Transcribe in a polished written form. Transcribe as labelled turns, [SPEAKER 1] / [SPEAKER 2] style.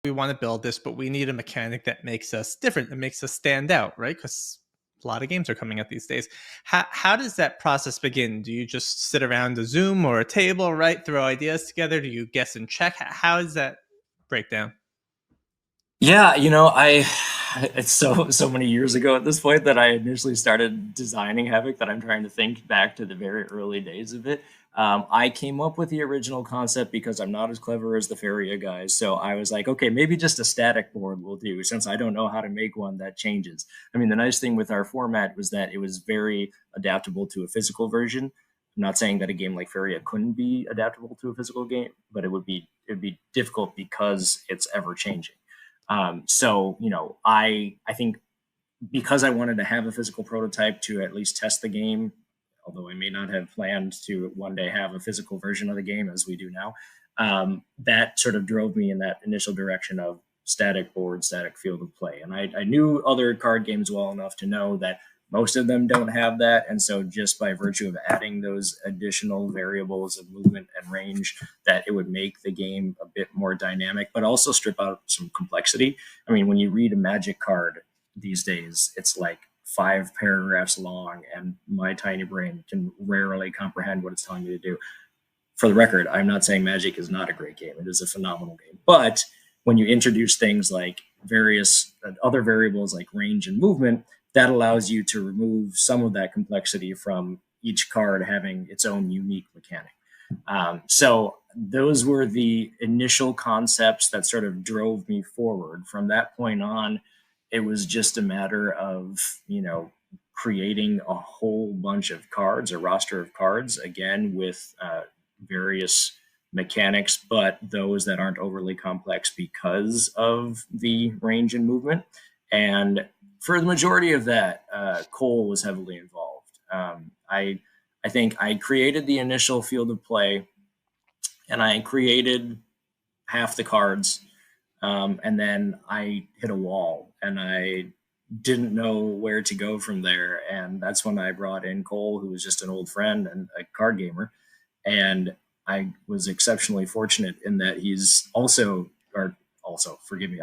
[SPEAKER 1] we want to build this, but we need a mechanic that makes us different, that makes us stand out, right? Because a lot of games are coming out these days. How does that process begin? Do you just sit around a Zoom or a table, right? Throw ideas together? Do you guess and check? How does that break down?
[SPEAKER 2] Yeah, I it's so many years ago at this point that I initially started designing Havoc that I'm trying to think back to the very early days of it. I came up with the original concept because I'm not as clever as the Feria guys. So I was like, okay, maybe just a static board will do since I don't know how to make one that changes. I mean, the nice thing with our format was that it was very adaptable to a physical version. I'm not saying that a game like Feria couldn't be adaptable to a physical game, but it would be difficult because it's ever changing. So I think because I wanted to have a physical prototype to at least test the game, although I may not have planned to one day have a physical version of the game as we do now, that sort of drove me in that initial direction of static board, static field of play. And I knew other card games well enough to know that most of them don't have that. And so just by virtue of adding those additional variables of movement and range, that it would make the game a bit more dynamic, but also strip out some complexity. I mean, when you read a magic card these days, it's like 5 paragraphs long, and my tiny brain can rarely comprehend what it's telling me to do. For the record, I'm not saying Magic is not a great game. It is a phenomenal game. But when you introduce things like various other variables like range and movement, that allows you to remove some of that complexity from each card having its own unique mechanic. So those were the initial concepts that sort of drove me forward. From that point on, it was just a matter of, creating a whole bunch of cards, a roster of cards, again, with various mechanics, but those that aren't overly complex because of the range and movement. And for the majority of that, Cole was heavily involved. I think I created the initial field of play, and I created half the cards, and then I hit a wall, and I didn't know where to go from there. And that's when I brought in Cole, who was just an old friend and a card gamer. And I was exceptionally fortunate in that he's also, or also, forgive me,